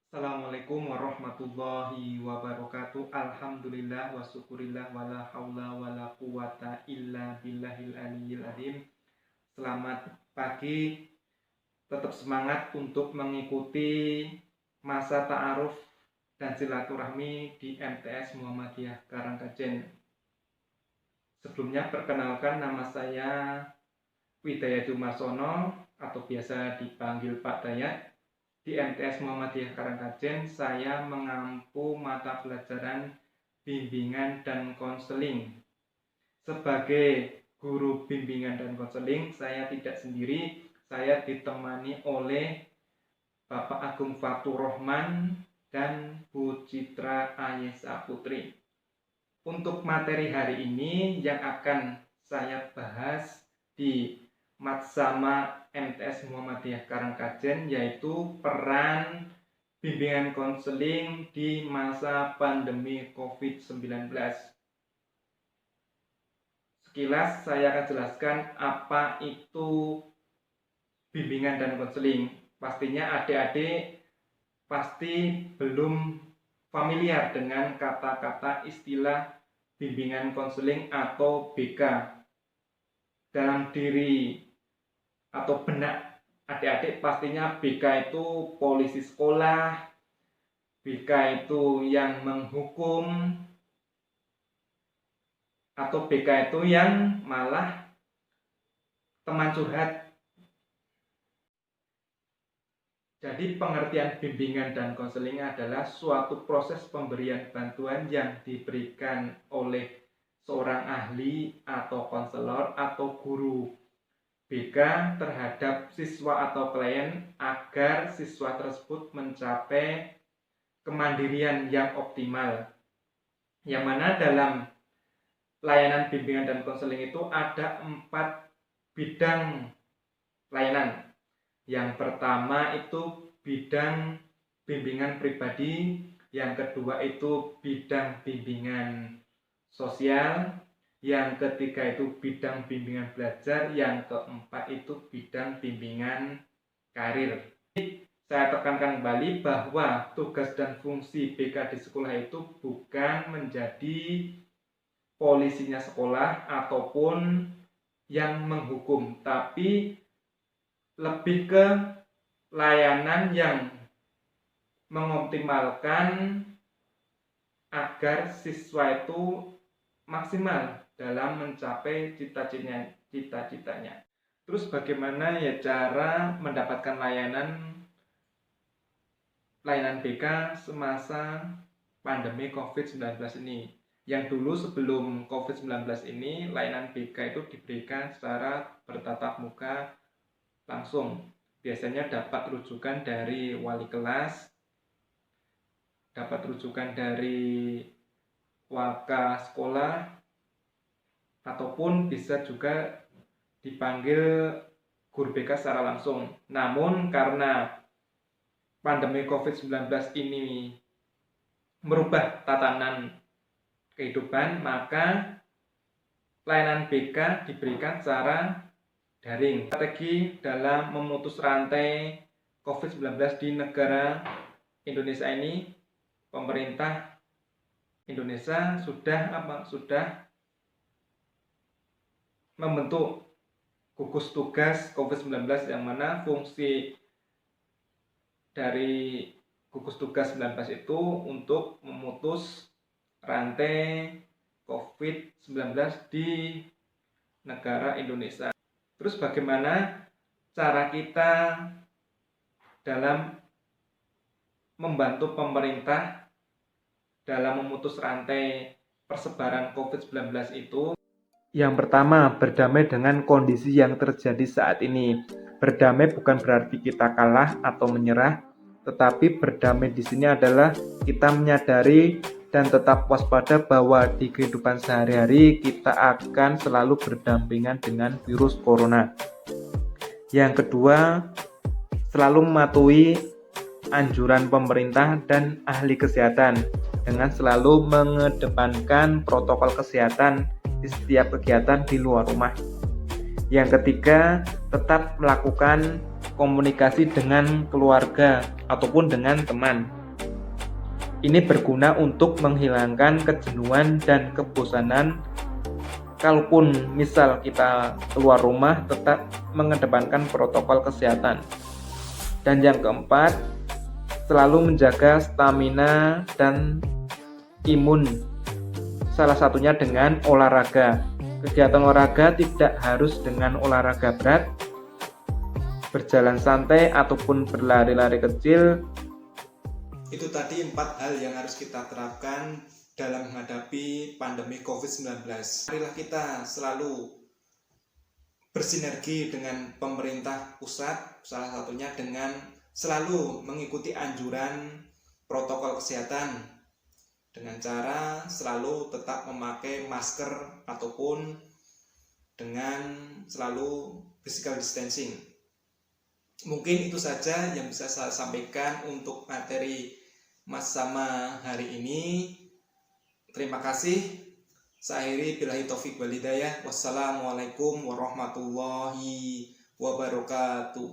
Assalamualaikum warahmatullahi wabarakatuh. Alhamdulillah wa syukurillah wala haula wala quwata illa billahil aliyyil azim. Selamat pagi. Tetap semangat untuk mengikuti masa ta'aruf dan silaturahmi di MTS Muhammadiyah Karangkajen. Sebelumnya perkenalkan, nama saya Widaya Jumarsono atau biasa dipanggil Pak Dayat. Di MTS Muhammadiyah Karangkajen, saya mengampu mata pelajaran bimbingan dan konseling. Sebagai guru bimbingan dan konseling, saya tidak sendiri, saya ditemani oleh Bapak Agung Fatur Rahman dan Bu Citra Ayesa Putri. Untuk materi hari ini yang akan saya bahas di Matsama MTS Muhammadiyah Karangkajen, yaitu peran bimbingan konseling di masa pandemi COVID-19. Sekilas saya akan jelaskan apa itu bimbingan dan konseling. Pastinya adik-adik pasti belum familiar dengan kata-kata istilah bimbingan konseling atau BK. Dalam diri atau benak adik-adik pastinya BK itu polisi sekolah, BK itu yang menghukum, atau BK itu yang malah teman curhat. Jadi pengertian bimbingan dan konseling adalah suatu proses pemberian bantuan yang diberikan oleh seorang ahli atau konselor atau guru BK terhadap siswa atau klien agar siswa tersebut mencapai kemandirian yang optimal. Yang mana dalam layanan bimbingan dan konseling itu ada 4 bidang layanan. Yang pertama itu bidang bimbingan pribadi, yang kedua itu bidang bimbingan sosial, yang ketiga itu bidang bimbingan belajar, yang keempat itu bidang bimbingan karir. Saya tekankan kembali bahwa tugas dan fungsi BK di sekolah itu bukan menjadi polisinya sekolah ataupun yang menghukum, tapi lebih ke layanan yang mengoptimalkan agar siswa itu maksimal dalam mencapai cita-citanya. Terus bagaimana ya cara mendapatkan layanan BK semasa pandemi COVID-19 ini? Yang dulu sebelum COVID-19 ini layanan BK itu diberikan secara bertatap muka langsung. Biasanya dapat rujukan dari wali kelas, dapat rujukan dari waka sekolah, ataupun bisa juga dipanggil guru BK secara langsung. Namun karena pandemi COVID-19 ini merubah tatanan kehidupan, maka layanan BK diberikan secara daring. Strategi dalam memutus rantai COVID-19 di negara Indonesia ini, pemerintah Indonesia sudah membentuk gugus tugas COVID-19, yang mana fungsi dari gugus tugas 19 itu untuk memutus rantai COVID-19 di negara Indonesia. Terus bagaimana cara kita dalam membantu pemerintah dalam memutus rantai persebaran COVID-19 itu? Yang pertama, berdamai dengan kondisi yang terjadi saat ini. Berdamai bukan berarti kita kalah atau menyerah, tetapi berdamai di sini adalah kita menyadari dan tetap waspada bahwa di kehidupan sehari-hari kita akan selalu berdampingan dengan virus corona. Yang kedua, selalu mematuhi anjuran pemerintah dan ahli kesehatan dengan selalu mengedepankan protokol kesehatan di setiap kegiatan di luar rumah. Yang ketiga, tetap melakukan komunikasi dengan keluarga ataupun dengan teman. Ini berguna untuk menghilangkan kejenuhan dan kebosanan. Kalaupun misal kita keluar rumah, tetap mengedepankan protokol kesehatan. Dan yang keempat, selalu menjaga stamina dan imun. Salah satunya dengan olahraga. Kegiatan olahraga tidak harus dengan olahraga berat. Berjalan santai ataupun berlari-lari kecil. Itu tadi 4 hal yang harus kita terapkan dalam menghadapi pandemi COVID-19. Marilah kita selalu bersinergi dengan pemerintah pusat, salah satunya dengan selalu mengikuti anjuran protokol kesehatan dengan cara selalu tetap memakai masker ataupun dengan selalu physical distancing. Mungkin itu saja yang bisa saya sampaikan untuk materi Mas Sama hari ini. Terima kasih. Saya akhiri billahi taufik wal hidayah. Wassalamualaikum warahmatullahi wabarakatuh.